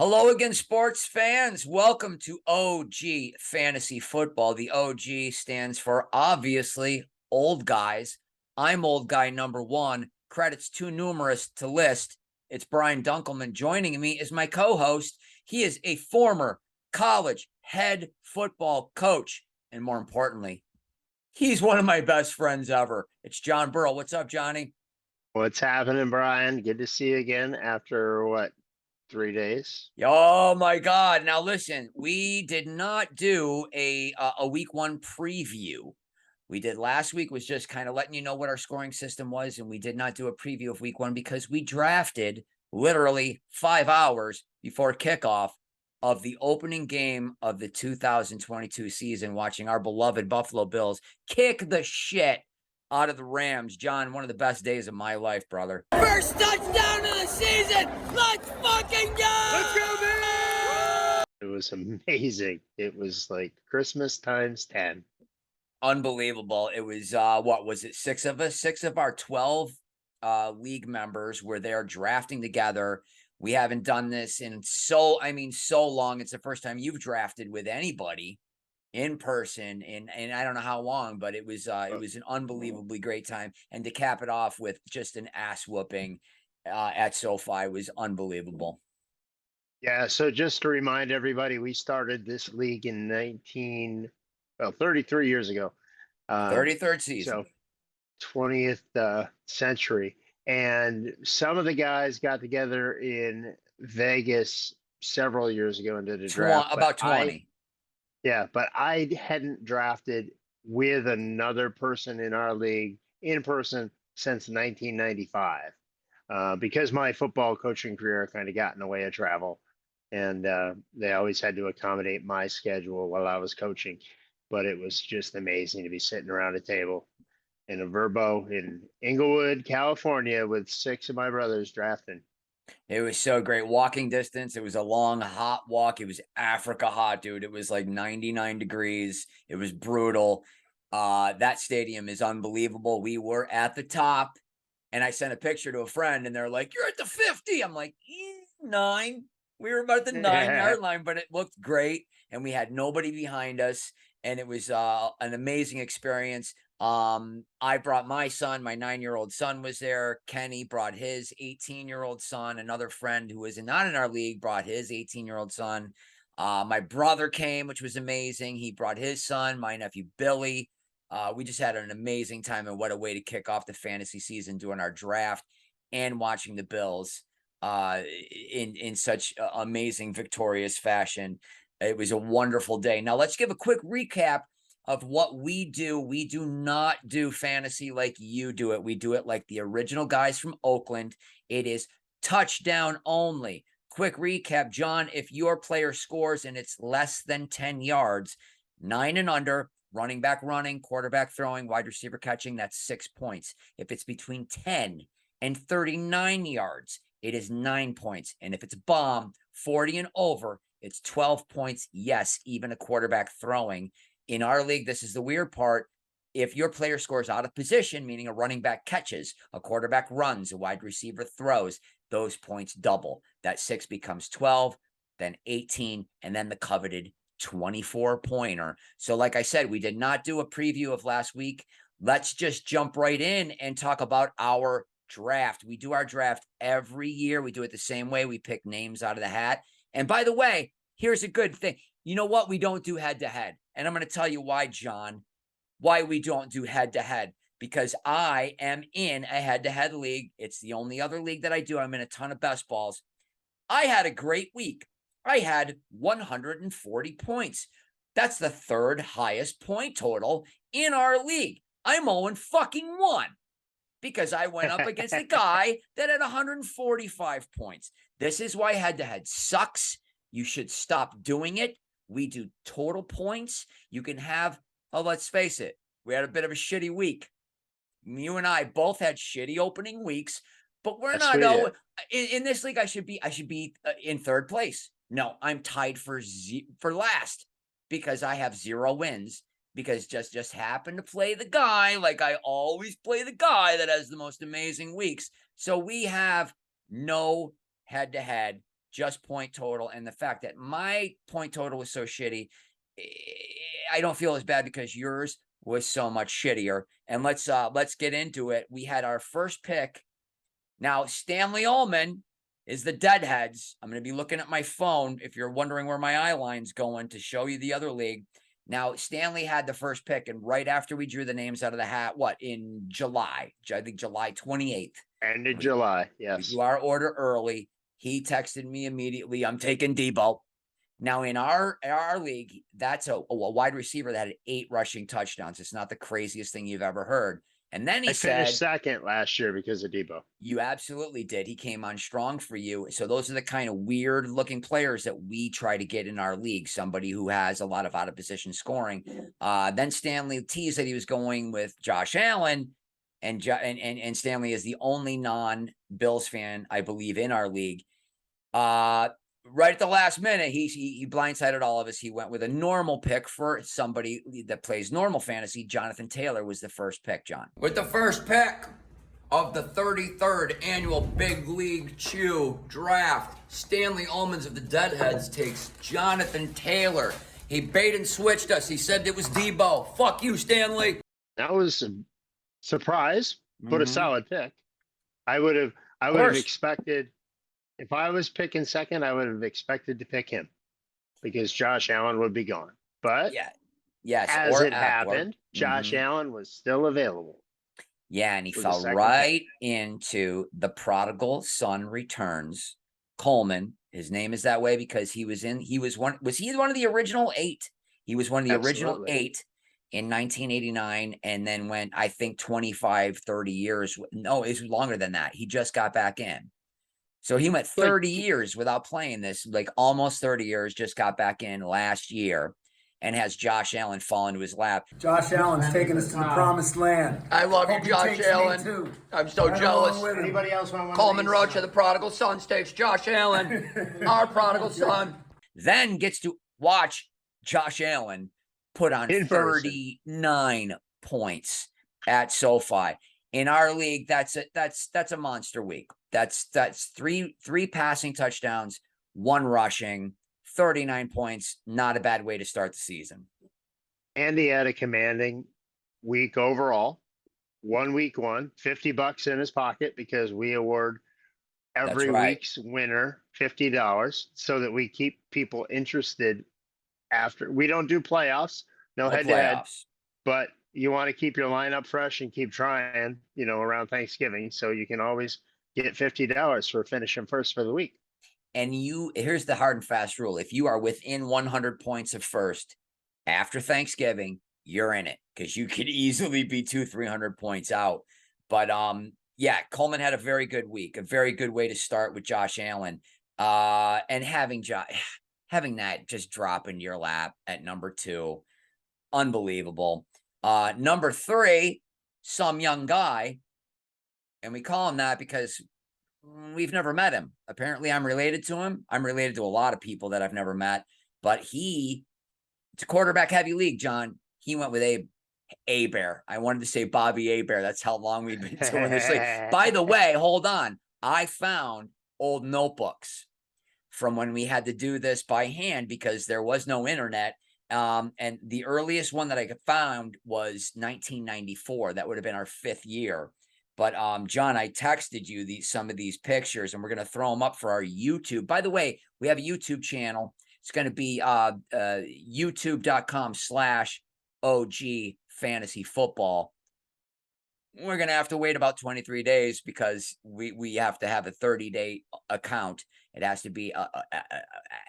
Hello again, sports fans. Welcome to OG Fantasy Football. The OG stands for obviously old guys. I'm old guy number one. Credits too numerous to list. It's Brian Dunkleman. Joining me is my co-host. He is a former college head football coach. And more importantly, he's one of my best friends ever. It's John Burrell. What's up, Johnny? What's happening, Brian? Good to see you again after 3 days? Oh my God. Now listen, we did not do a week one preview. We did last week was just kind of letting you know what our scoring system was, and we did not do a preview of week one because we drafted literally 5 hours before kickoff of the opening game of the 2022 season, watching our beloved Buffalo Bills kick the shit out of the Rams. John, one of the best days of my life, brother. First touchdown of the season. Let's fucking go. Let's go, man. It was amazing. It was like Christmas times 10. Unbelievable. It was what was it? 6 of us, 6 of our 12 league members were there drafting together. We haven't done this in so long. It's the first time you've drafted with anybody in person and I don't know how long, but it was an unbelievably great time. And to cap it off with just an ass whooping at SoFi was unbelievable. Yeah, so just to remind everybody, we started this league in 33 years ago. 33rd season. So 20th century. And some of the guys got together in Vegas several years ago and did a draft. About 20. But I hadn't drafted with another person in our league in person since 1995 because my football coaching career kind of got in the way of travel. And they always had to accommodate my schedule while I was coaching. But it was just amazing to be sitting around a table in a Verbo in Inglewood, California, with 6 of my brothers drafting. It was so great. Walking distance. It was a long, hot walk. It was Africa hot, dude. It was like 99 degrees. It was brutal. That stadium is unbelievable. We were at the top, and I sent a picture to a friend, and they're like, "You're at the 50." I'm like, 9. We were about the 9-yard line, but it looked great, and we had nobody behind us, and it was an amazing experience. I brought my son, my 9-year-old son was there. Kenny brought his 18-year-old son. Another friend who was not in our league brought his 18-year-old son. My brother came, which was amazing. He brought his son, my nephew Billy. We just had an amazing time, and what a way to kick off the fantasy season doing our draft and watching the Bills in such amazing, victorious fashion. It was a wonderful day. Now let's give a quick recap of what we do. We do not do fantasy like you do it. We do it like the original guys from Oakland. It is touchdown only. Quick recap, John, if your player scores and it's less than 10 yards, 9 and under, running back running, quarterback throwing, wide receiver catching, that's 6 points. If it's between 10 and 39 yards, it is 9 points. And if it's bomb, 40 and over, it's 12 points. Yes, even a quarterback throwing. In our league, this is the weird part. If your player scores out of position, meaning a running back catches, a quarterback runs, a wide receiver throws, those points double. That 6 becomes 12, then 18, and then the coveted 24-pointer. So like I said, we did not do a preview of last week. Let's just jump right in and talk about our draft. We do our draft every year. We do it the same way. We pick names out of the hat. And by the way, here's a good thing. You know what? We don't do head-to-head. And I'm going to tell you why, John, why we don't do head-to-head. Because I am in a head-to-head league. It's the only other league that I do. I'm in a ton of best balls. I had a great week. I had 140 points. That's the 3rd highest point total in our league. I'm 0-1 because I went up against a guy that had 145 points. This is why head-to-head sucks. You should stop doing it. We do total points. You can have, let's face it, we had a bit of a shitty week. You and I both had shitty opening weeks, but we're not in this league. I should be in 3rd place. No, I'm tied for last because I have 0 wins because just happened to play the guy like I always play the guy that has the most amazing weeks. So we have no head-to-head. just point total. And the fact that my point total was so shitty, I don't feel as bad because yours was so much shittier. And let's get into it. We had our first pick. Now, Stanley Ullman is the Deadheads. I'm going to be looking at my phone if you're wondering where my eye line's going to show you the other league. Now, Stanley had the first pick, and right after we drew the names out of the hat, in July? I think July 28th. End of July, yes. We do our order early. He texted me immediately, I'm taking Debo. Now, in our league, that's a wide receiver that had 8 rushing touchdowns. It's not the craziest thing you've ever heard. And then he finished second last year because of Debo. You absolutely did. He came on strong for you. So those are the kind of weird looking players that we try to get in our league. Somebody who has a lot of out of position scoring. Then Stanley teased that he was going with Josh Allen, and Stanley is the only non-Bills fan, I believe, in our league. Right at the last minute, he blindsided all of us. He went with a normal pick for somebody that plays normal fantasy. Jonathan Taylor was the first pick, John. With the first pick of the 33rd annual Big League Chew draft, Stanley Ullman's of the Deadheads takes Jonathan Taylor. He bait and switched us. He said it was Debo. Fuck you, Stanley. That was a surprise, but a solid pick. I would have expected. If I was picking second, I would have expected to pick him because Josh Allen would be gone. But as it happened, Josh Allen was still available. Yeah, and he fell right into the prodigal son returns. Coleman, his name is that way because he was one of the original 8? He was one of the original 8 in 1989 and then went, I think, 25, 30 years. No, it's longer than that. He just got back in. So he went 30 years without playing this, like almost 30 years, just got back in last year and has Josh Allen fall into his lap. Josh Allen's taking us to the promised land. I love you, Josh Allen. I'm so jealous. Anybody else want one? Coleman Rocha, the prodigal son, takes Josh Allen, our prodigal son. Then gets to watch Josh Allen put on 39 points at SoFi. In our league, that's a monster week. That's three passing touchdowns, 1 rushing, 39 points. Not a bad way to start the season. Andy had a commanding week overall. Week one, $50 in his pocket because we award every week's winner $50 so that we keep people interested after. We don't do playoffs, no head-to-head, but you want to keep your lineup fresh and keep trying, around Thanksgiving. So you can always get $50 for finishing first for the week. And here's the hard and fast rule. If you are within 100 points of first after Thanksgiving, you're in it because you could easily be 200-300 points out. But Coleman had a very good week, a very good way to start with Josh Allen. And having that just drop into your lap at number 2, unbelievable. Number 3, some young guy, and we call him that because we've never met him. Apparently, I'm related to him. I'm related to a lot of people that I've never met, but it's a quarterback heavy league, John. He went with Bear. I wanted to say Bobby Bear. That's how long we've been doing this league. By the way, hold on. I found old notebooks from when we had to do this by hand because there was no internet. And the earliest one that I could found was 1994. That would have been our 5th year. But John, I texted you some of these pictures, and we're going to throw them up for our YouTube. By the way, we have a YouTube channel. It's going to be youtube.com/OG Fantasy Football. We're going to have to wait about 23 days because we have to have a 30-day account. It has to be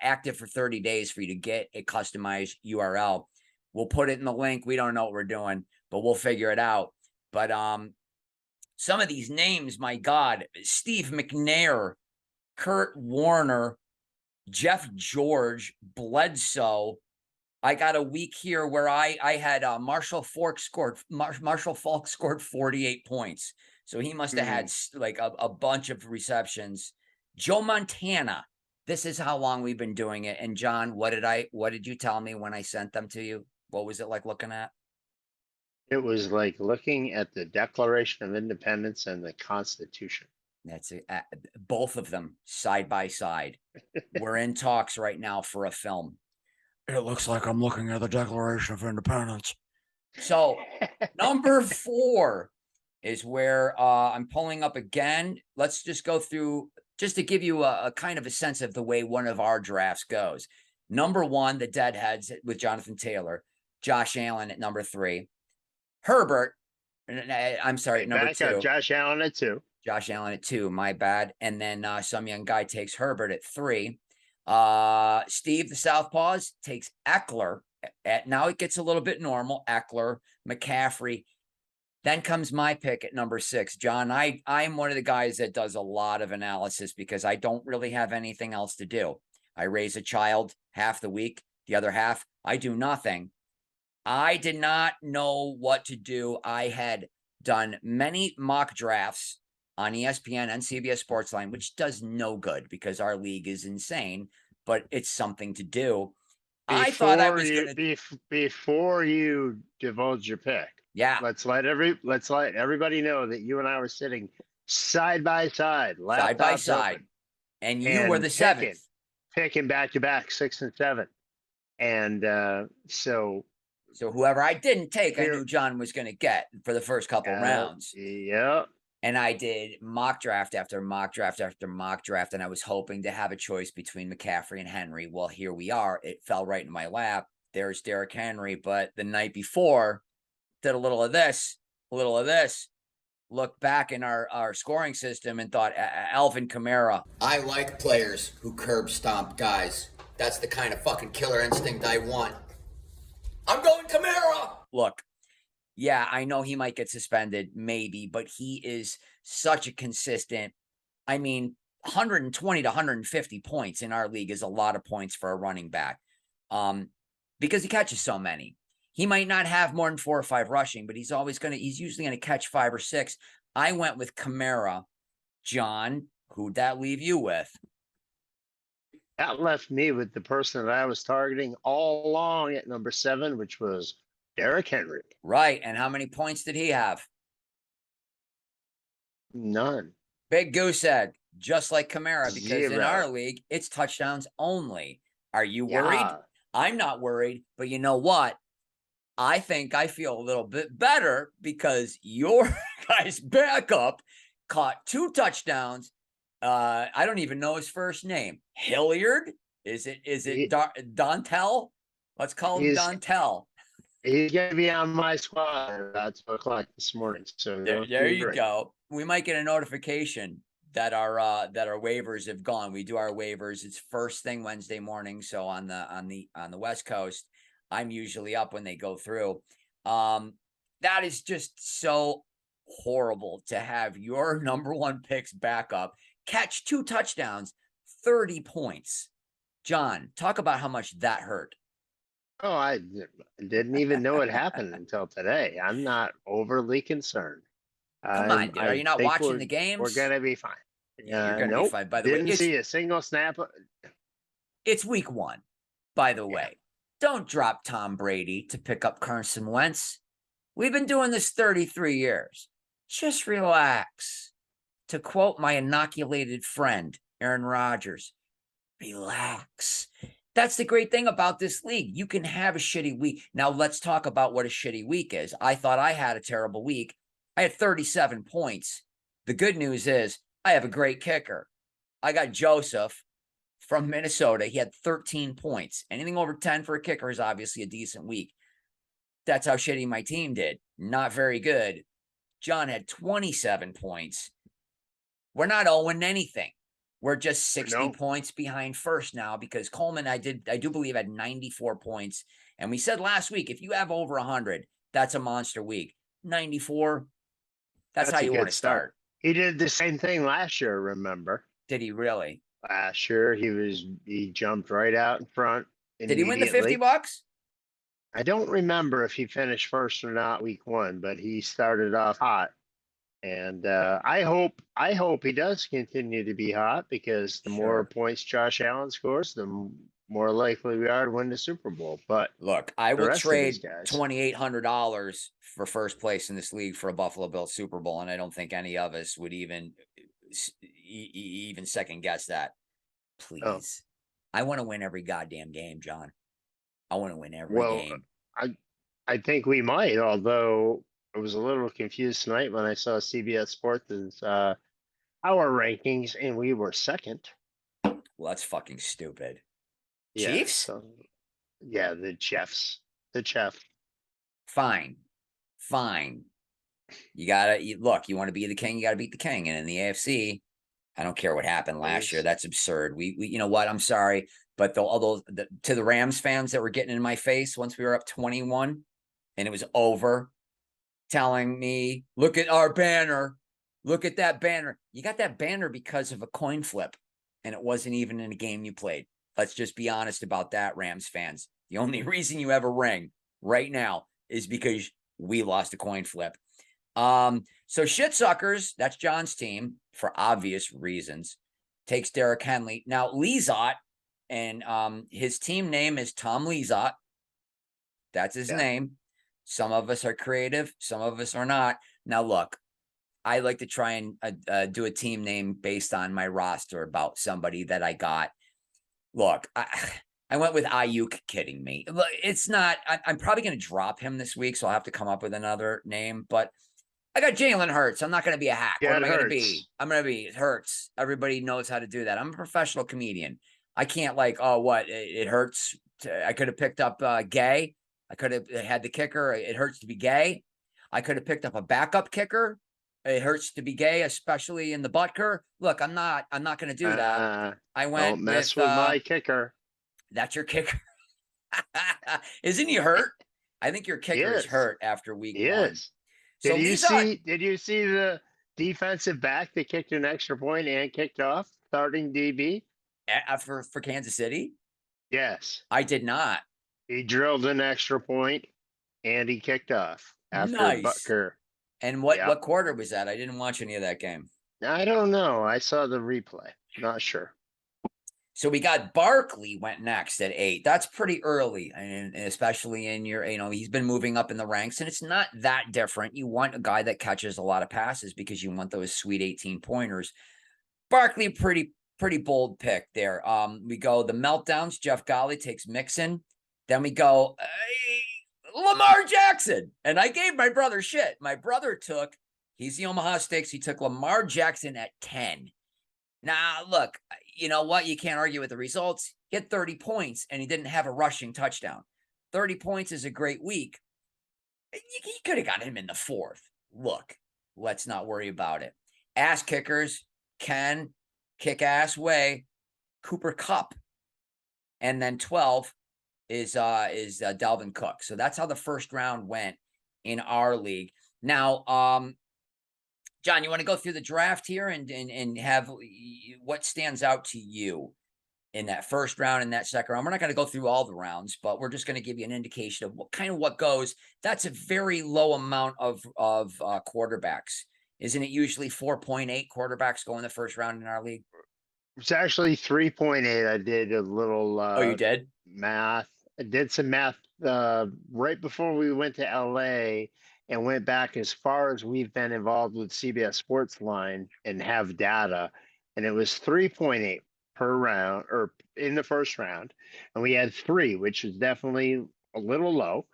active for 30 days for you to get a customized URL. We'll put it in the link. We don't know what we're doing, but we'll figure it out. But some of these names, my God, Steve McNair, Kurt Warner, Jeff George, Bledsoe. I got a week here where I had Marshall Falk scored 48 points. So he must have had like a bunch of receptions. Joe Montana. This is how long we've been doing it. And John, what did you tell me when I sent them to you? What was it like looking at? It was like looking at the Declaration of Independence and the Constitution. That's both of them side by side. We're in talks right now for a film. It looks like I'm looking at the Declaration of Independence. So number 4 is where I'm pulling up again. Let's just go through just to give you a kind of a sense of the way one of our drafts goes. Number 1, the Deadheads with Jonathan Taylor, Josh Allen at number 3, Herbert. I'm sorry, at number 2. Josh Allen at 2. Josh Allen at 2, my bad. And then some young guy takes Herbert at 3. Steve, the Southpaws, takes Eckler at, now it gets a little bit normal. Eckler, McCaffrey. Then comes my pick at number 6. John, I'm one of the guys that does a lot of analysis because I don't really have anything else to do. I raise a child half the week, the other half, I do nothing. I did not know what to do. I had done many mock drafts on ESPN and CBS Sportsline, which does no good because our league is insane, but it's something to do. I thought I was going to before you divulge your pick. Yeah. Let's let everybody know that you and I were sitting side by side, side by side, open, and you were the 7th, picking back to back 6 and 7, and so whoever I didn't take, I knew John was going to get for the first couple rounds. Yeah. And I did mock draft after mock draft after mock draft, and I was hoping to have a choice between McCaffrey and Henry. Well, here we are. It fell right in my lap. There's Derrick Henry, but the night before, did a little of this, looked back in our scoring system and thought, Alvin Kamara. I like players who curb stomp guys. That's the kind of fucking killer instinct I want. I'm going Kamara. Look, yeah, I know he might get suspended, maybe, but he is such a consistent. I mean, 120 to 150 points in our league is a lot of points for a running back, because he catches so many. He might not have more than 4 or 5 rushing, but he's usually gonna catch 5 or 6. I went with Kamara. John, who'd that leave you with? That left me with the person that I was targeting all along at number 7, which was Derrick Henry. Right. And how many points did he have? None. Big goose egg, just like Kamara, because 0. in our league, it's touchdowns only. Are you worried? Yeah. I'm not worried, but you know what? I think I feel a little bit better because your guy's backup caught 2 touchdowns. I don't even know his first name. Hilliard? Is it Dontel? Let's call him Dontel. He's going to be on my squad at about 2 o'clock this morning. So there you go. We might get a notification that our waivers have gone. We do our waivers. It's first thing Wednesday morning. So on the West Coast, I'm usually up when they go through. That is just so horrible to have your number 1 picks back up, catch 2 touchdowns, 30 points. John, talk about how much that hurt. Oh, I didn't even know it happened until today. I'm not overly concerned. Come on, dude. Are you not watching the games? We're going to be fine. You're going to be fine. By the way, didn't see a single snap. It's week 1, by the way. Don't drop Tom Brady to pick up Carson Wentz. We've been doing this 33 years. Just relax. To quote my inoculated friend, Aaron Rodgers, relax. That's the great thing about this league. You can have a shitty week. Now let's talk about what a shitty week is. I thought I had a terrible week. I had 37 points. The good news is I have a great kicker. I got Joseph from Minnesota. He had 13 points. Anything over 10 for a kicker is obviously a decent week. That's how shitty my team did. Not very good. John had 27 points. We're not owing anything. We're just 60 points behind first now because Coleman, I do believe, had 94 points. And we said last week, if you have over 100, that's a monster week. 94, that's how you want to start. He did the same thing last year, remember? Did he really? Last year, he jumped right out in front. Did he win the $50? I don't remember if he finished first or not week 1, but he started off hot. And I hope he does continue to be hot because the more points Josh Allen scores, the more likely we are to win the Super Bowl. But look, I will trade $2,800 for first place in this league for a Buffalo Bills Super Bowl, and I don't think any of us would even even second guess that. Please. I want to win every goddamn game, John. I want to win every game. I think we might, although I was a little confused tonight when I saw CBS Sports' our rankings and we were second. Well, that's fucking stupid. Yeah, Chiefs? So, yeah, the Chiefs. The Chief. Fine. You look, you want to be the king, you got to beat the king. And in the AFC, I don't care what happened last year. That's absurd. We you know what? I'm sorry, but to the Rams fans that were getting in my face once we were up 21 and it was over, telling me, look at our banner. Look at that banner. You got that banner because of a coin flip, and it wasn't even in a game you played. Let's just be honest about that, Rams fans. The only reason you have a ring right now is because we lost a coin flip. So shit suckers, that's John's team for obvious reasons, takes Derrick Henry. Now, Lizotte, and his team name is Tom Lizotte. That's his name. Some of us are creative. Some of us are not. Now, look, I like to try and do a team name based on my roster about somebody that I got. Look, I went with Ayuk. Kidding me. Look, it's not. I'm probably going to drop him this week, so I'll have to come up with another name. But I got Jalen Hurts. I'm not going to be a hack. Yeah, what am I going to be? I'm going to be Hurts. Everybody knows how to do that. I'm a professional comedian. I can't it hurts. I could have picked up Gay. I could have had the kicker. It hurts to be gay. I could have picked up a backup kicker. It hurts to be gay, especially in the Butker. Look, I'm not going to do that. I went don't mess with my kicker. That's your kicker. Isn't he hurt? I think your kicker is hurt after week 1. Yes. So did you see the defensive back that kicked an extra point and kicked off, starting DB? For Kansas City? Yes. I did not. He drilled an extra point and he kicked off after Butker. And what quarter was that? I didn't watch any of that game. I don't know. I saw the replay. Not sure. So we got Barkley went next at 8. That's pretty early, and especially in your, he's been moving up in the ranks, and it's not that different. You want a guy that catches a lot of passes because you want those sweet 18-pointers. Barkley, pretty bold pick there. We go the meltdowns. Jeff Golley takes Mixon. Then we go Lamar Jackson, and I gave my brother shit. My brother he's the Omaha Steaks. He took Lamar Jackson at 10. Now, look, you know what? You can't argue with the results. He had 30 points, and he didn't have a rushing touchdown. 30 points is a great week. He could have got him in the 4th. Look, let's not worry about it. Ass kickers, Ken, kick-ass way, Cooper Kupp. And then 12 is Dalvin Cook. So that's how the first round went in our league. Now, John, you want to go through the draft here and have what stands out to you in that first round and that second round? We're not going to go through all the rounds, but we're just going to give you an indication of what goes. That's a very low amount of quarterbacks. Isn't it usually 4.8 quarterbacks go in the first round in our league? It's actually 3.8. I did a little you did? Math. I did some math right before we went to LA and went back as far as we've been involved with CBS Sports Line and have data. And it was 3.8 per round or in the first round. And we had 3, which is definitely a little low.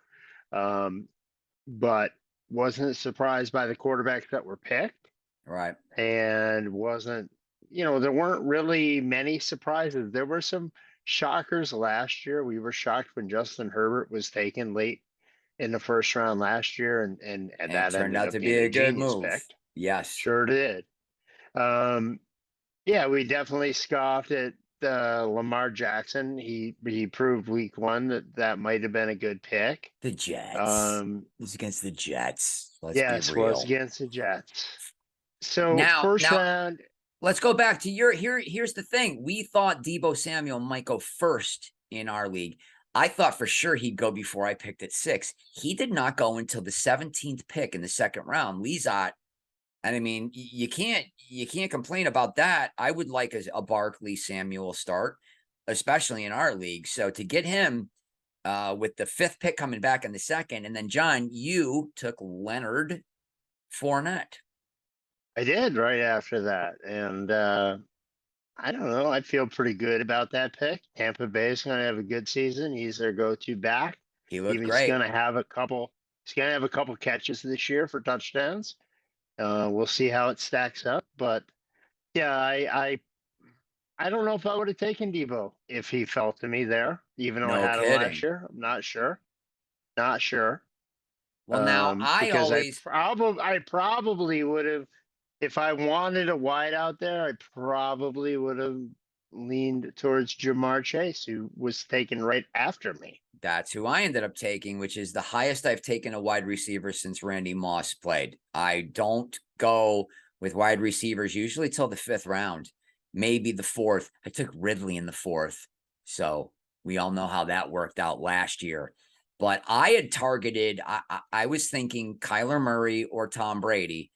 But wasn't surprised by the quarterbacks that were picked. Right. And wasn't, there weren't really many surprises. There were some shockers last year. We were shocked when Justin Herbert was taken late in the first round last year, and that turned out to be a good move. Pick. Yes, sure did. Yeah, we definitely scoffed at Lamar Jackson. He proved week 1 that might have been a good pick. The Jets. It was against the Jets. Yes, it was against the Jets. So first round. Let's go back to here's the thing. We thought Deebo Samuel might go first in our league. I thought for sure he'd go before I picked at 6. He did not go until the 17th pick in the second round. Lizotte, and I mean, you can't complain about that. I would like a Barkley Samuel start, especially in our league. So to get him with the 5th pick coming back in the second, and then John, you took Leonard Fournette. I did right after that. And I don't know. I feel pretty good about that pick. Tampa Bay is going to have a good season. He's their go-to back. He looked He's great. going to have a couple. He's going to have a couple catches this year for touchdowns. We'll see how it stacks up. But yeah, I don't know if I would have taken Debo if he fell to me there, even though I No had him last kidding. year. I'm not sure. Not sure. Well, now Because I probably would have, if I wanted a wide out there, I probably would have leaned towards Jamar Chase, who was taken right after me. that's who I ended up taking, which is the highest I've taken a wide receiver since Randy Moss played. I don't go with wide receivers usually till the 5th round, maybe the 4th. I took Ridley in the 4th. So we all know how that worked out last year. But I had targeted, I was thinking Kyler Murray or Tom Brady.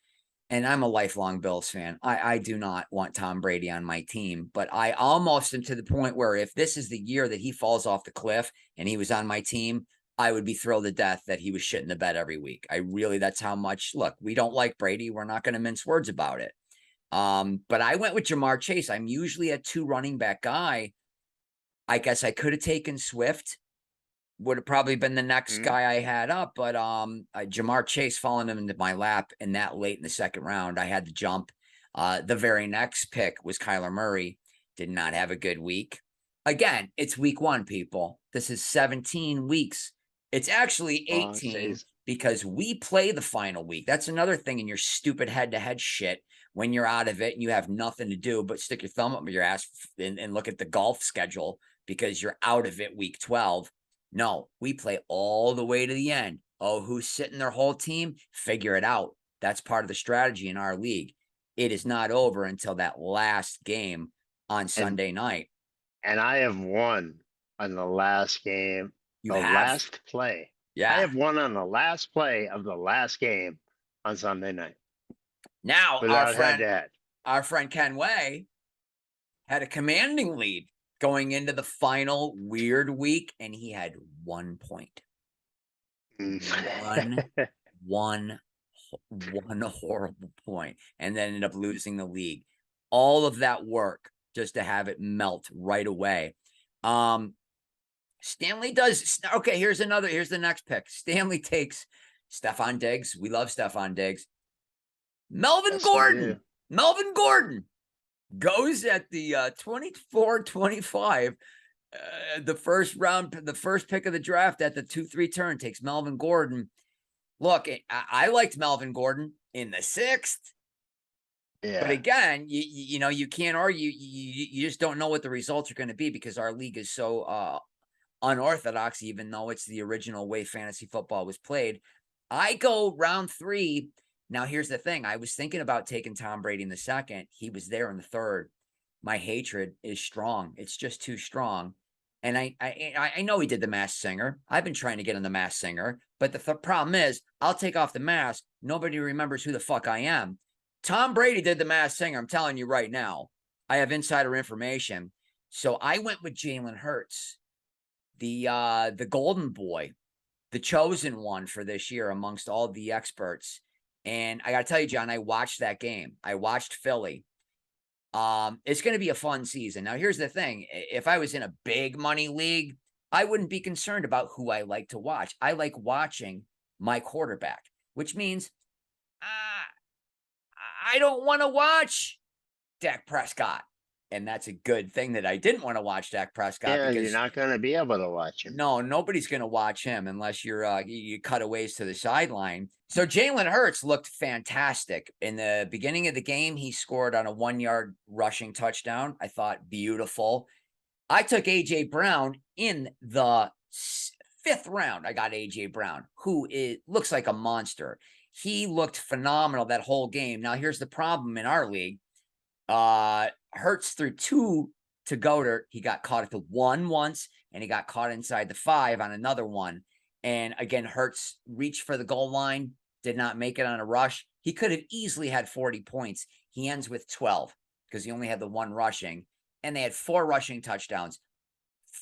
And I'm a lifelong Bills fan. I do not want Tom Brady on my team, but I almost am to the point where if this is the year that he falls off the cliff and he was on my team, I would be thrilled to death that he was shitting the bed every week. That's how much, look, we don't like Brady. We're not going to mince words about it. But I went with Jamar Chase. I'm usually a 2 running back guy. I guess I could have taken Swift. Would have probably been the next guy I had up, but Jamar Chase falling into my lap in that late in the 2nd round. I had to jump. The very next pick was Kyler Murray. Did not have a good week. Again, it's week 1, people. This is 17 weeks. It's actually 18 because we play the final week. That's another thing in your stupid head-to-head shit when you're out of it and you have nothing to do but stick your thumb up your ass and look at the golf schedule because you're out of it week 12. No, we play all the way to the end. Oh, who's sitting their whole team? Figure it out. That's part of the strategy in our league. It is not over until that last game on Sunday night. And I have won on the last game, last play. Yeah. I have won on the last play of the last game on Sunday night. Now, without our friend Ken Way had a commanding lead going into the final weird week, and he had 1 point. One horrible point, and then ended up losing the league. All of that work just to have it melt right away. Stanley does. Okay, here's the next pick. Stanley takes Stephon Diggs. We love Stephon Diggs. Melvin Gordon goes at the 24-25, the first pick of the draft at the 2-3 turn, takes Melvin Gordon. Look, I liked Melvin Gordon in the 6th. Yeah. But again, you can't argue. You just don't know what the results are going to be because our league is so unorthodox, even though it's the original way fantasy football was played. I go round 3. Now, here's the thing. I was thinking about taking Tom Brady in the 2nd. He was there in the 3rd. My hatred is strong. It's just too strong. And I know he did the Masked Singer. I've been trying to get on the Masked Singer. But the problem is, I'll take off the mask. Nobody remembers who the fuck I am. Tom Brady did the Masked Singer. I'm telling you right now. I have insider information. So I went with Jalen Hurts, the golden boy, the chosen one for this year amongst all the experts. And I got to tell you, John, I watched that game. I watched Philly. It's going to be a fun season. Now, here's the thing. If I was in a big money league, I wouldn't be concerned about who I like to watch. I like watching my quarterback, which means I don't want to watch Dak Prescott. And that's a good thing that I didn't want to watch Dak Prescott. Yeah, because you're not going to be able to watch him. No, nobody's going to watch him unless you cutaways to the sideline. So Jalen Hurts looked fantastic. In the beginning of the game, he scored on a 1-yard rushing touchdown. I thought beautiful. I took A.J. Brown in the 5th round. I got A.J. Brown, who looks like a monster. He looked phenomenal that whole game. Now, here's the problem in our league. Hurts threw 2 to Goddard. He got caught at the 1 once, and he got caught inside the 5 on another one. And again, Hurts reached for the goal line, did not make it on a rush. He could have easily had 40 points. He ends with 12 because he only had the 1 rushing, and they had 4 rushing touchdowns.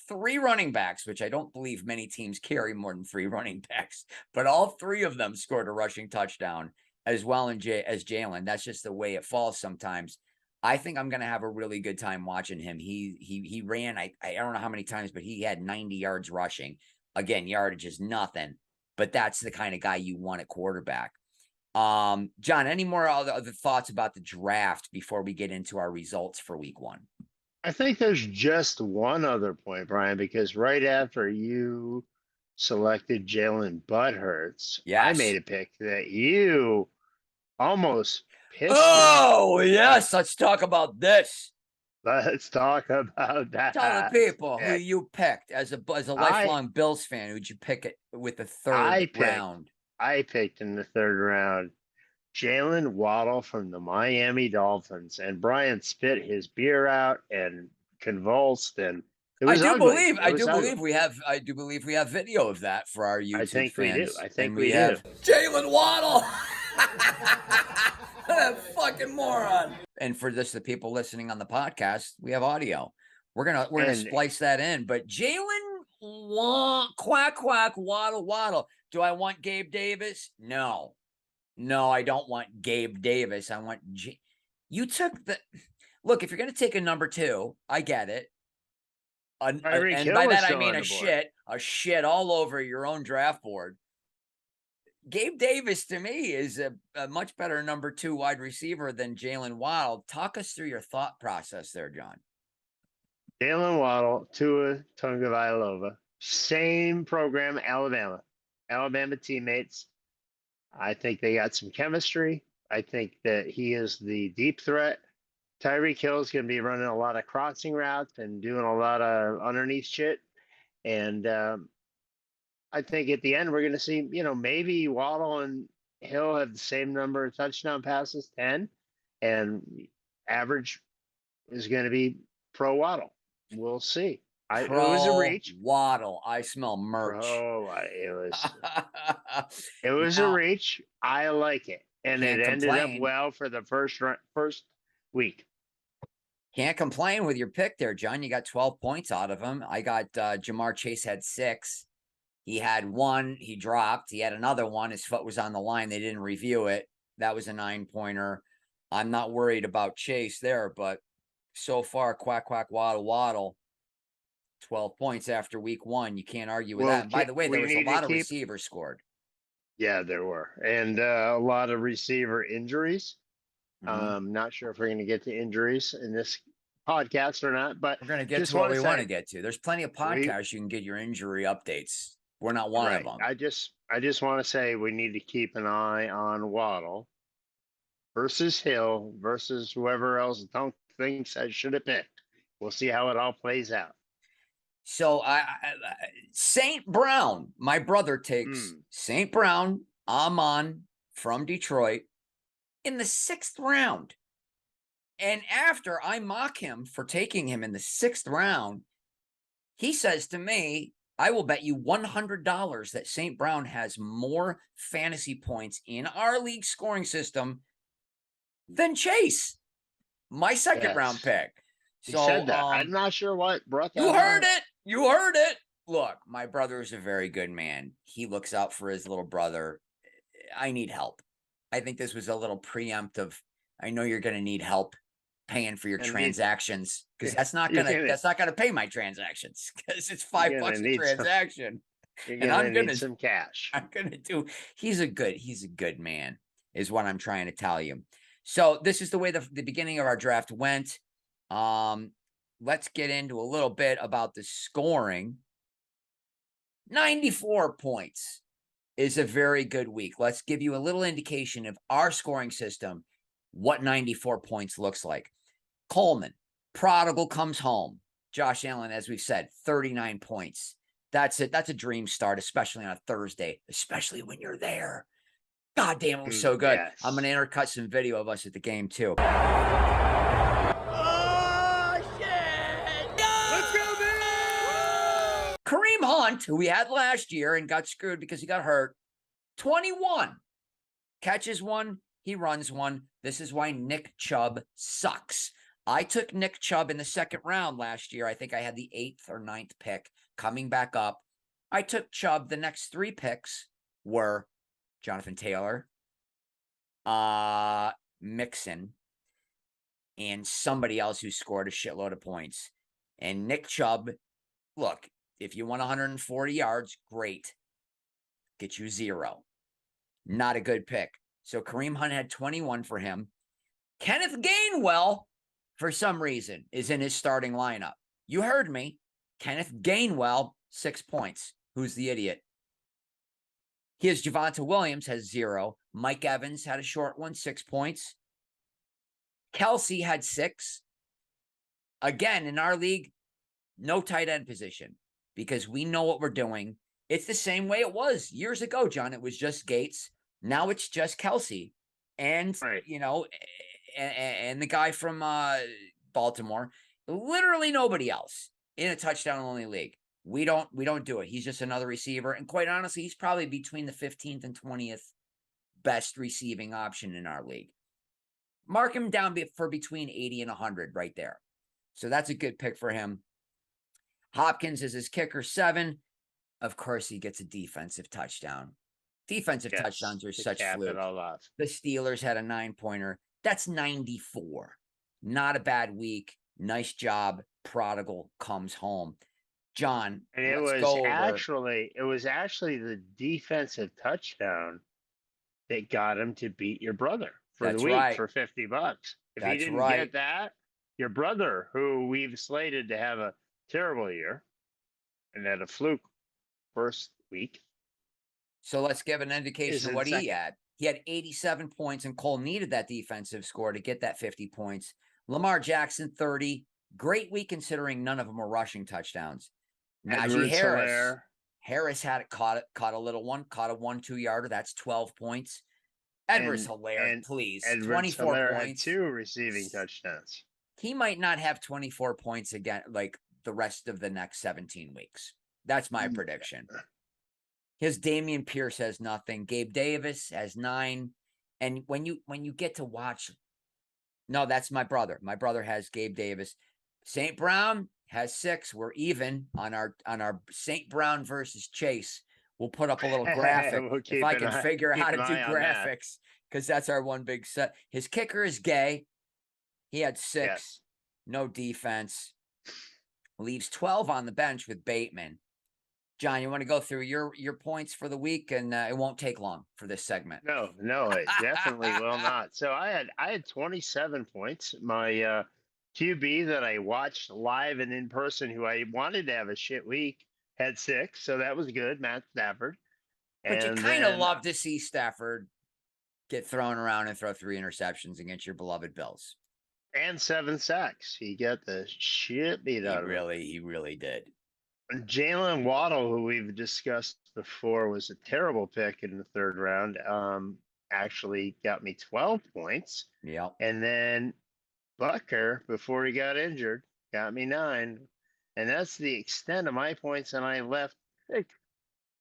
3 running backs, which I don't believe many teams carry more than 3 running backs, but all 3 of them scored a rushing touchdown. as well as Jalen. That's just the way it falls sometimes. I think I'm going to have a really good time watching him. He ran, I don't know how many times, but he had 90 yards rushing. Again, yardage is nothing, but that's the kind of guy you want at quarterback. John, any more other thoughts about the draft before we get into our results for week 1? I think there's just one other point, Brian, because right after you selected Jalen Butthurts, I Yes. made a pick that you almost pissed me. Oh, yes. Let's talk about this. Let's talk about that. Tell the people who pick. you picked as a lifelong Bills fan. Who'd you pick it with the third round? I picked in the third round Jalen Waddle from the Miami Dolphins, and Brian spit his beer out and convulsed, and it was ugly. I do believe we have video of that for our YouTube I think fans. we do. I think And we have do. Jalen Waddle. That fucking moron. And for the people listening on the podcast, we have audio. We're gonna splice that in. But Jalen quack waddle. Do I want Gabe Davis? No, I don't want Gabe Davis. I want you took the look. If you're gonna take a number 2, I get it. And by that I mean a shit all over your own draft board. Gabe Davis, to me, is a much better number 2 wide receiver than Jalen Waddle. Talk us through your thought process there, John. Jalen Waddle, Tua Tagovailoa, same program, Alabama teammates. I think they got some chemistry. I think that he is the deep threat. Tyreek Hill's going to be running a lot of crossing routes and doing a lot of underneath shit. And I think at the end, we're going to see, maybe Waddle and Hill have the same number of touchdown passes, 10, and average is going to be pro Waddle. We'll see. It was a reach. Waddle. I smell merch. It was a reach. I like it. And it ended up well for the first week. Can't complain with your pick there, John. You got 12 points out of him. I got Jamar Chase had 6. He had 1. He dropped. He had another one. His foot was on the line. They didn't review it. That was a 9-pointer. I'm not worried about Chase there, but so far, quack, waddle. 12 points after week 1. You can't argue with that. And by the way, there was a lot of receivers scored. Yeah, there were. And a lot of receiver injuries. Not sure if we're going to get to injuries in this podcast or not, but we're going to get to what we want to get to. There's plenty of podcasts you can get your injury updates. We're not one of them. I just want to say we need to keep an eye on Waddle versus Hill versus whoever else Dunk thinks I should have picked. We'll see how it all plays out. So St. Brown, my brother takes St. Brown, Amon from Detroit in the 6th round. And after I mock him for taking him in the 6th round, he says to me, I will bet you $100 that St. Brown has more fantasy points in our league scoring system than Chase, my second round pick. So he said that. I'm not sure what brought that. You heard it. Look, my brother is a very good man. He looks out for his little brother. I need help. I think this was a little preemptive. I know you're going to need help paying for your transactions because that's not gonna pay my transactions because it's $5 a transaction. And I'm gonna need some cash. He's a good man, is what I'm trying to tell you. So this is the way the beginning of our draft went. Let's get into a little bit about the scoring. 94 points is a very good week. Let's give you a little indication of our scoring system, what 94 points looks like. Coleman, prodigal comes home. Josh Allen, as we've said, 39 points. That's it. That's a dream start, especially on a Thursday, especially when you're there. God damn, it was so good. Yes. I'm going to intercut some video of us at the game, too. Oh, shit! Let's go, man! Kareem Hunt, who we had last year and got screwed because he got hurt, 21. Catches 1, he runs 1. This is why Nick Chubb sucks. I took Nick Chubb in the 2nd round last year. I think I had the 8th or 9th pick coming back up. I took Chubb. The next 3 picks were Jonathan Taylor, Mixon, and somebody else who scored a shitload of points. And Nick Chubb, look, if you want 140 yards, great. Get you 0. Not a good pick. So Kareem Hunt had 21 for him. Kenneth Gainwell, for some reason, is in his starting lineup. You heard me. Kenneth Gainwell, 6 points. Who's the idiot? Here's Javonte Williams, has 0. Mike Evans had a short one, 6 points. Kelsey had 6. Again, in our league, no tight end position because we know what we're doing. It's the same way it was years ago, John. It was just Gates. Now it's just Kelsey. And, Right. and the guy from Baltimore, literally nobody else in a touchdown-only league. We don't do it. He's just another receiver. And quite honestly, he's probably between the 15th and 20th best receiving option in our league. Mark him down for between 80 and 100 right there. So that's a good pick for him. Hopkins is his kicker, 7. Of course, he gets a defensive touchdown. Defensive touchdowns are such fluke. The Steelers had a 9-pointer. That's 94. Not a bad week. Nice job. Prodigal comes home. John, and it was actually the defensive touchdown that got him to beat your brother for the week for $50. If he didn't get that, your brother, who we've slated to have a terrible year and had a fluke first week. So let's give an indication of what he had. He had 87 points, and Cole needed that defensive score to get that 50 points. Lamar Jackson, 30. Great week considering none of them were rushing touchdowns. Najee Harris had caught a little one, caught a 1-2 yarder. That's 12 points. Edwards-Helaire, please. 24 points. Had 2 receiving touchdowns. He might not have 24 points again, like the rest of the next 17 weeks. That's my prediction. His Dameon Pierce has nothing. Gabe Davis has 9. And when you get to watch, no, that's my brother. My brother has Gabe Davis. St. Brown has 6. We're even on our St. Brown versus Chase. We'll put up a little graphic if I can figure out how to do graphics, because that's our one big set. His kicker is Gay. He had 6. Yes. No defense. Leaves 12 on the bench with Bateman. John, you want to go through your points for the week, and it won't take long for this segment. No, it definitely will not. So I had 27 points. My QB that I watched live and in person, who I wanted to have a shit week, had 6. So that was good, Matt Stafford. But you kind of love to see Stafford get thrown around and throw 3 interceptions against your beloved Bills. And 7 sacks. He got the shit beat out of him. He really did. Jalen Waddle, who we've discussed before, was a terrible pick in the 3rd round. Actually got me 12 points. Yeah. And then Bucker, before he got injured, got me 9. And that's the extent of my points. And I left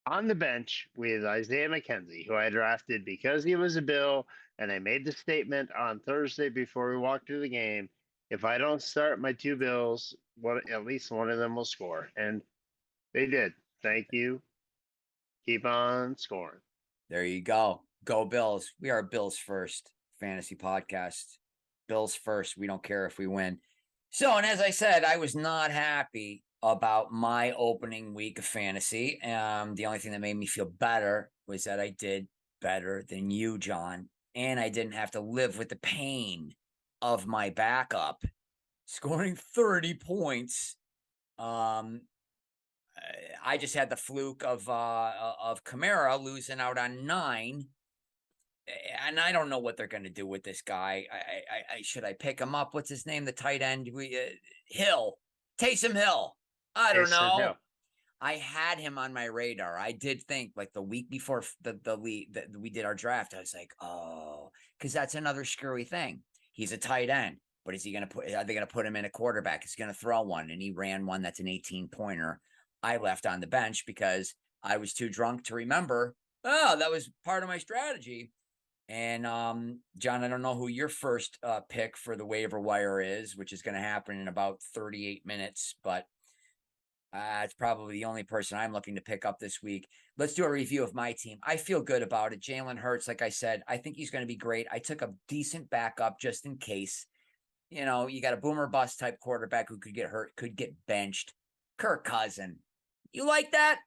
on the bench with Isaiah McKenzie, who I drafted because he was a Bill. And I made the statement on Thursday before we walked through the game, if I don't start my 2 Bills, at least one of them will score. And they did. Thank you. Keep on scoring. There you go. Go Bills. We are Bills first fantasy podcast. Bills first. We don't care if we win. So, and as I said, I was not happy about my opening week of fantasy. The only thing that made me feel better was that I did better than you, John. And I didn't have to live with the pain of my backup scoring 30 points. I just had the fluke of Kamara losing out on 9. And I don't know what they're going to do with this guy. Should I pick him up? What's his name? The tight end? Hill. Taysom Hill. I don't know. Hill. I had him on my radar. I did think, like, the week before we did our draft, I was like, oh, because that's another screwy thing. He's a tight end, but are they going to put him in a quarterback? He's going to throw one, and he ran one that's an 18-pointer. I left on the bench because I was too drunk to remember, that was part of my strategy. And John, I don't know who your first pick for the waiver wire is, which is going to happen in about 38 minutes, but It's probably the only person I'm looking to pick up this week. Let's do a review of my team. I feel good about it. Jalen Hurts, like I said, I think he's going to be great. I took a decent backup just in case. You know, you got a boomer bust type quarterback who could get hurt, could get benched. Kirk Cousin. You like that?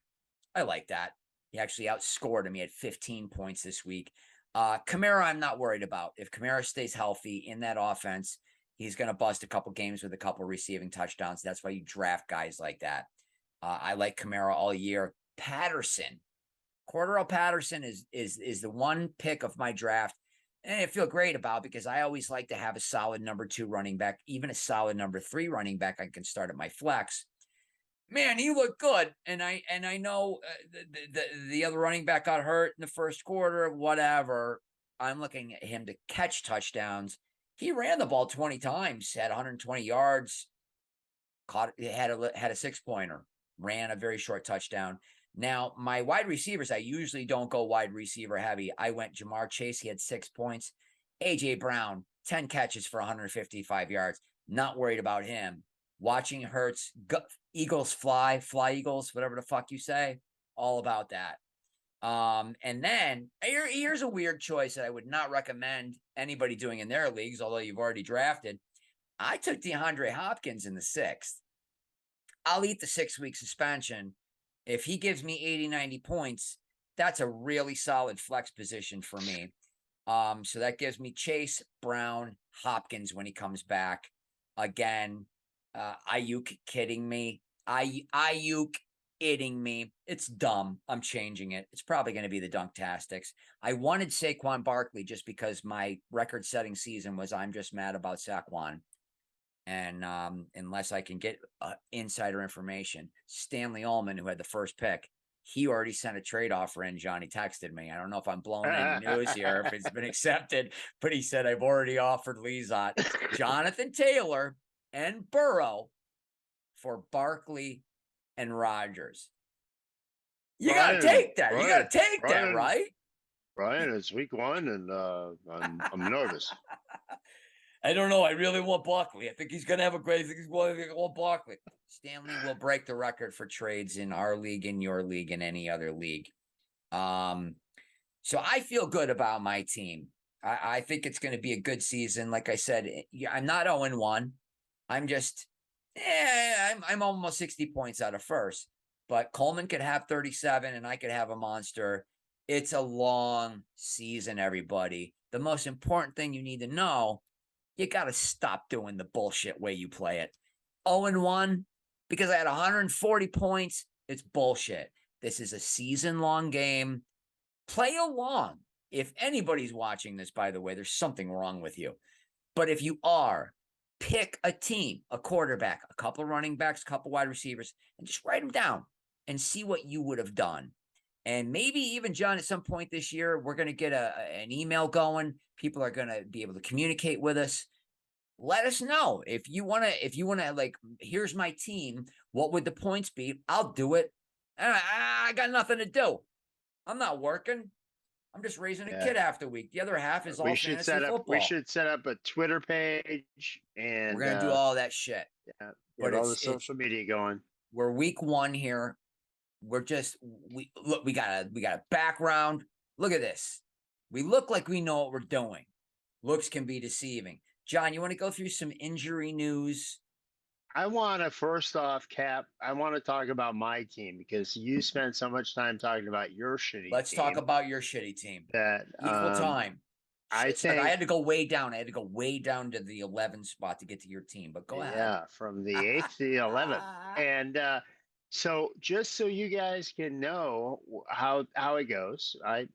I like that. He actually outscored him. He had 15 points this week. Kamara, I'm not worried about. If Kamara stays healthy in that offense, he's going to bust a couple games with a couple receiving touchdowns. That's why you draft guys like that. I like Kamara all year. Patterson. Cordero Patterson is the one pick of my draft. And I feel great about because I always like to have a solid number 2 running back, even a solid number 3 running back I can start at my flex. Man, he looked good, and I know the other running back got hurt in the first quarter. Whatever, I'm looking at him to catch touchdowns. He ran the ball 20 times, had 120 yards, caught had a 6-pointer, ran a very short touchdown. Now, my wide receivers, I usually don't go wide receiver heavy. I went Jamar Chase. He had 6 points. A.J. Brown, 10 catches for 155 yards. Not worried about him. Watching Hurts, Eagles fly Eagles, whatever the fuck you say. All about that. And then here's a weird choice that I would not recommend anybody doing in their leagues, although you've already drafted. I took DeAndre Hopkins in the 6th. I'll eat the 6-week suspension. If he gives me 80, 90 points, that's a really solid flex position for me. So that gives me Chase, Brown, Hopkins when he comes back. Again, Ayuk kidding me. Ayuk kidding me. It's dumb. I'm changing it. It's probably going to be the Dunktastics. I wanted Saquon Barkley just because my record-setting season was I'm just mad about Saquon. And unless I can get insider information, Stanley Ullman, who had the first pick, he already sent a trade offer in. Johnny texted me. I don't know if I'm blowing any news here, if it's been accepted, but he said, I've already offered Lezot, Jonathan Taylor, and Burrow for Barkley and Rodgers. You got to take that. You got to take that, right? Brian, it's week 1, and I'm nervous. I don't know. I really want Barkley. I think he's going to have a great. I think he's going to want Barkley. Stanley will break the record for trades in our league, in your league, and any other league. So I feel good about my team. I think it's going to be a good season. Like I said, I'm not 0-1. I'm just, I'm almost 60 points out of first. But Coleman could have 37, and I could have a monster. It's a long season, everybody. The most important thing you need to know, you got to stop doing the bullshit way you play it. 0-1, because I had 140 points. It's bullshit. This is a season-long game. Play along. If anybody's watching this, by the way, there's something wrong with you. But if you are, pick a team, a quarterback, a couple running backs, a couple wide receivers, and just write them down and see what you would have done. And maybe even, John, at some point this year, we're going to get an email going. People are going to be able to communicate with us. Let us know if you want to, like, here's my team. What would the points be? I'll do it. I got nothing to do. I'm not working. I'm just raising a kid half the week. The other half is all fantasy football. We should set up a Twitter page, and we're going to do all that shit. Yeah, but all the social media going. We're week 1 here. We got a background. Look at this. We look like we know what we're doing. Looks can be deceiving. John, you want to go through some injury news? I want to, first off, Cap, I want to talk about my team because you spent so much time talking about your shitty team. Let's talk about your shitty team. That equal time. I think I had to go way down. I had to go way down to the 11th spot to get to your team, but go ahead. Yeah, from the 8th to the 11th. And so just so you guys can know how it goes, I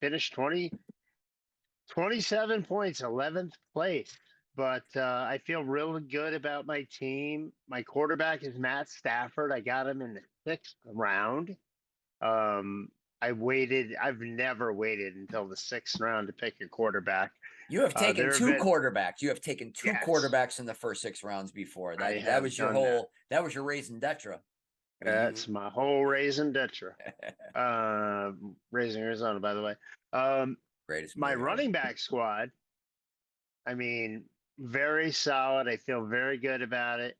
finished 27 points, 11th place. But I feel really good about my team. My quarterback is Matt Stafford. I got him in the 6th round. I've never waited until the 6th round to pick a quarterback. You have taken two quarterbacks. You have taken two quarterbacks in the first 6 rounds before. That was your whole. That was your raison d'etre. That's my whole raison d'etre. Raising Arizona, by the way. Greatest. My running back squad. I mean, very solid. I feel very good about it.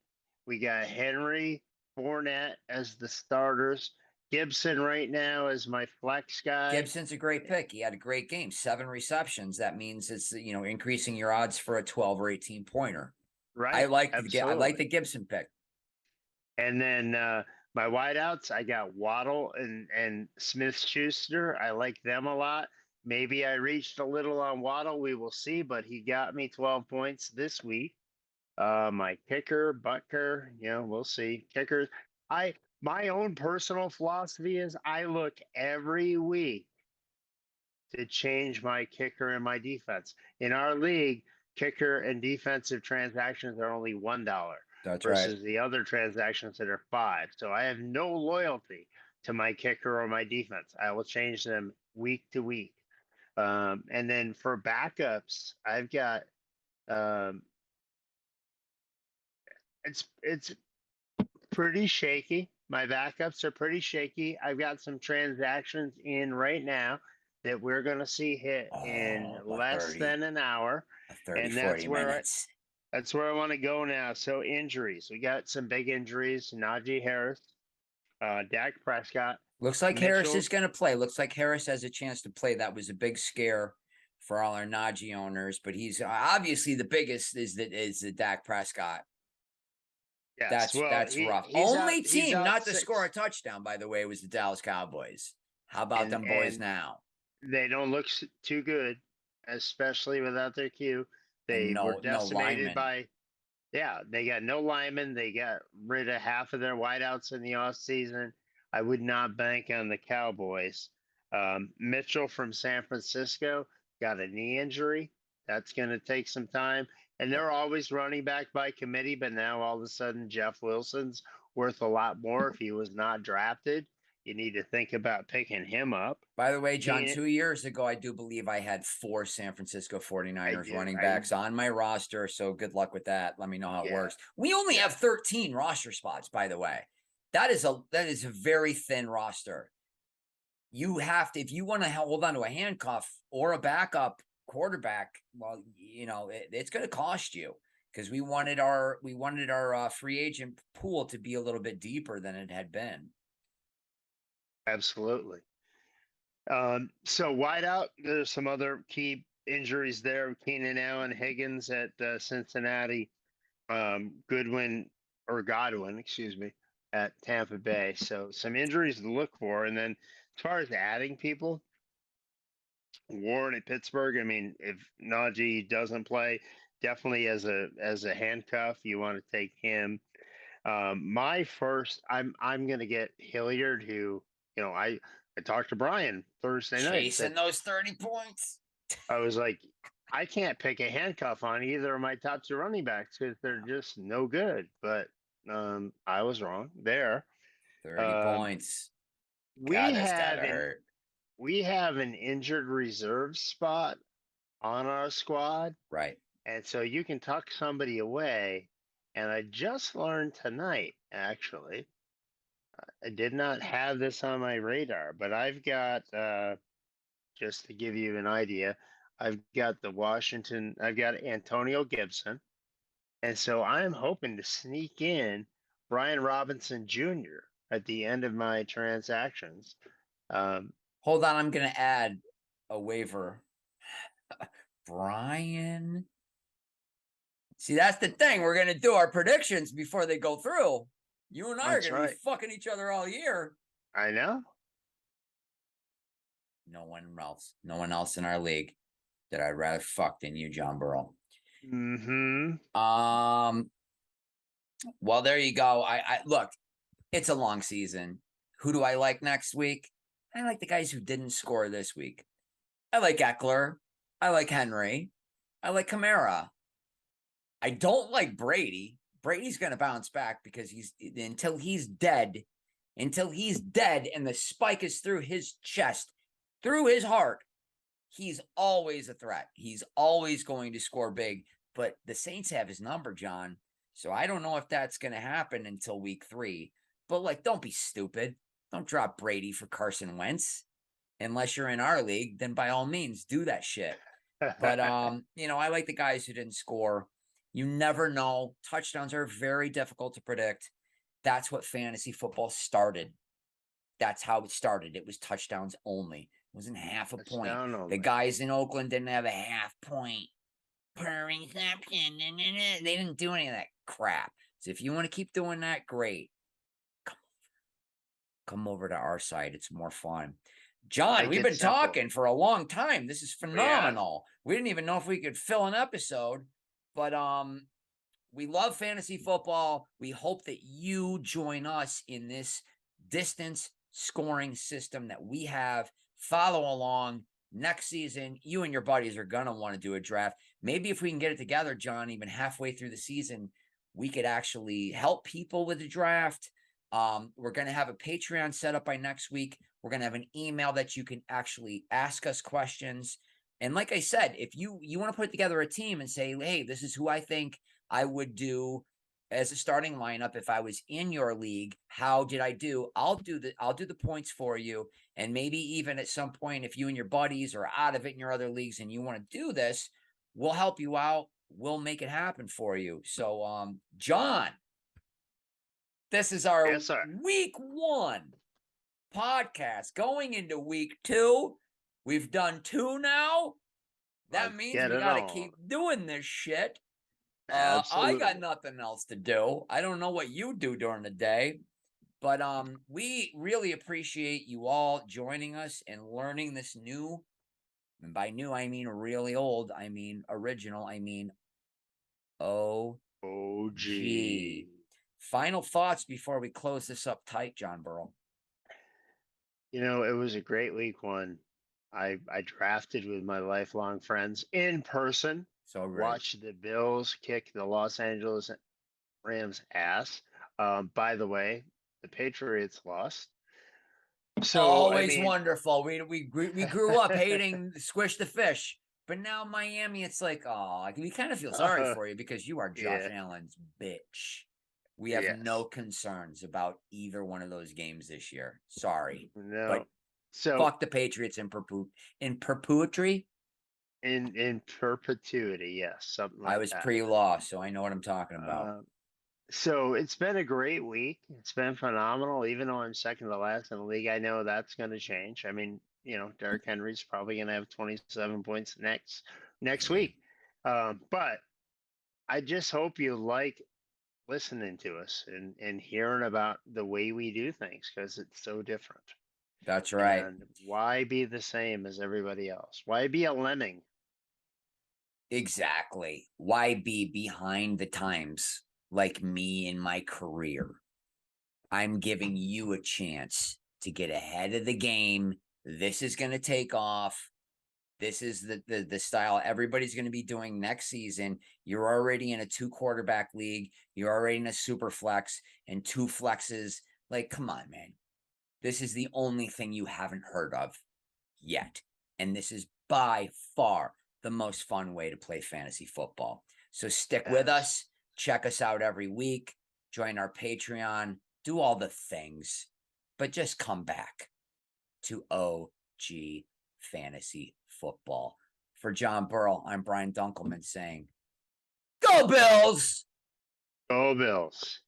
We got Henry, Fournette as the starters. Gibson right now is my flex guy. Gibson's a great pick. He had a great game, 7 receptions. That means it's, increasing your odds for a 12 or 18 pointer. Right. I like Absolutely. the Gibson pick. And then my wideouts, I got Waddle and Smith-Schuster. I like them a lot. Maybe I reached a little on Waddle. We will see, but he got me 12 points this week. My kicker, Butker, we'll see. Kickers. My own personal philosophy is I look every week to change my kicker and my defense. In our league, kicker and defensive transactions are only $1. That's versus right. the other transactions that are $5. So I have no loyalty to my kicker or my defense. I will change them week to week. And then for backups, I've got it's pretty shaky. My backups are pretty shaky. I've got some transactions in right now that we're going to see hit in less than an hour. 30, 40 minutes. That's where I want to go now. So injuries. We got some big injuries. Najee Harris, Dak Prescott. Looks like Harris is going to play. Looks like Harris has a chance to play. That was a big scare for all our Najee owners, but he's obviously the biggest is the Dak Prescott. Yes, that's rough. Only team not to score a touchdown, by the way, was the Dallas Cowboys. How about them boys now? They don't look too good, especially without their Q. They were decimated by, they got no linemen. They got rid of half of their wideouts in the offseason. I would not bank on the Cowboys. Mitchell from San Francisco got a knee injury. That's going to take some time. And they're always running back by committee, but now all of a sudden Jeff Wilson's worth a lot more if he was not drafted. You need to think about picking him up. By the way, John, 2 years ago, I do believe I had 4 San Francisco 49ers running backs on my roster. So good luck with that. Let me know how it works. We only have 13 roster spots, by the way. That is a very thin roster. You have to, if you want to hold on to a handcuff or a backup quarterback, well, it's going to cost you because we wanted our free agent pool to be a little bit deeper than it had been. Absolutely. So wideout, there's some other key injuries there. Keenan Allen, Higgins at Cincinnati, Godwin, at Tampa Bay. So some injuries to look for. And then as far as adding people, Warren at Pittsburgh. I mean, if Najee doesn't play, definitely as a handcuff, you want to take him. My first, I'm going to get Hilliard, who, I talked to Brian Thursday night. Chasing those 30 points. I was like, I can't pick a handcuff on either of my top 2 running backs because they're just no good. But I was wrong there. 30 points. We have an injured reserve spot on our squad. Right. And so you can tuck somebody away. And I just learned tonight, actually, I did not have this on my radar, but I've got, just to give you an idea, I've got Antonio Gibson. And so I'm hoping to sneak in Brian Robinson Jr. at the end of my transactions. Hold on, I'm going to add a waiver. Brian. See, that's the thing. We're going to do our predictions before they go through. You and I are going to be fucking each other all year. I know. No one else in our league that I'd rather fuck than you, John Burrell. Mm-hmm. Well, there you go. I look, it's a long season. Who do I like next week? I like the guys who didn't score this week. I like Eckler. I like Henry. I like Kamara. I don't like Brady. Brady's going to bounce back because until he's dead, and the spike is through his chest, through his heart, he's always a threat. He's always going to score big, but the Saints have his number, John. So I don't know if that's going to happen until week 3, but don't be stupid. Don't drop Brady for Carson Wentz. Unless you're in our league, then by all means do that shit. But, I like the guys who didn't score. You never know. Touchdowns are very difficult to predict. That's what fantasy football started. That's how it started. It was touchdowns only. It wasn't half a point. Touchdown The only. guys in Oakland didn't have a half point per reception. They didn't do any of that crap. So if you want to keep doing that, great. Come over to our side. It's more fun. John, Make we've it been simple. talking for a long time. This is have. phenomenal. We didn't even know if we could fill an episode, but we love fantasy football. We hope that you join us in this distance scoring system that we have. Follow along. Next season, you and your buddies are going to want to do a draft. Maybe if we can get it together, John, even halfway through the season, we could actually help people with the draft. We're going to have a Patreon set up by next week. We're going to have an email that you can actually ask us questions. And like I said, if you want to put together a team and say, hey, this is who I think I would do as a starting lineup if I was in your league, how did I do? I'll do the points for you. And maybe even at some point, if you and your buddies are out of it in your other leagues and you want to do this, we'll help you out. We'll make it happen for you. So, John, this is our Yes, sir. week 1 podcast going into week 2. We've done 2 now. That Let's means get we it got to on. keep doing this shit. I Absolutely. got nothing else to do. I don't know what you do during the day, but we really appreciate you all joining us and learning this new, and by new I mean really old, I mean original, I mean OG. Final thoughts before we close this up tight, John Burrell. You know, it was a great week 1. I drafted with my lifelong friends in person. So great. Watched the Bills kick the Los Angeles Rams' ass. By the way, the Patriots lost. So Always wonderful. We grew up hating Squish the Fish, but now Miami, it's like, oh, we kind of feel sorry for you because you are Josh Yeah. Allen's bitch. We have no concerns about either one of those games this year. Sorry, No. but So fuck the Patriots in perpetuity. in perpetuity, yes, something like I was that. pre-law, so I know what I'm talking about. So it's been a great week. It's been phenomenal. Even though I'm second to last in the league, I know that's going to change. I mean, Derrick Henry's probably going to have 27 points next week. But I just hope you like listening to us and hearing about the way we do things because it's so different. That's right. And why be the same as everybody else? Why be a lemming? Exactly. Why be behind the times like me in my career? I'm giving you a chance to get ahead of the game. This is going to take off. This is the style everybody's going to be doing next season. You're already in a 2-quarterback league. You're already in a super flex and 2 flexes. Like, come on, man. This is the only thing you haven't heard of yet. And this is by far the most fun way to play fantasy football. So stick with us. Check us out every week. Join our Patreon. Do all the things. But just come back to OG Fantasy Football. For John Burrell, I'm Brian Dunkleman saying, Go Bills! Go Bills.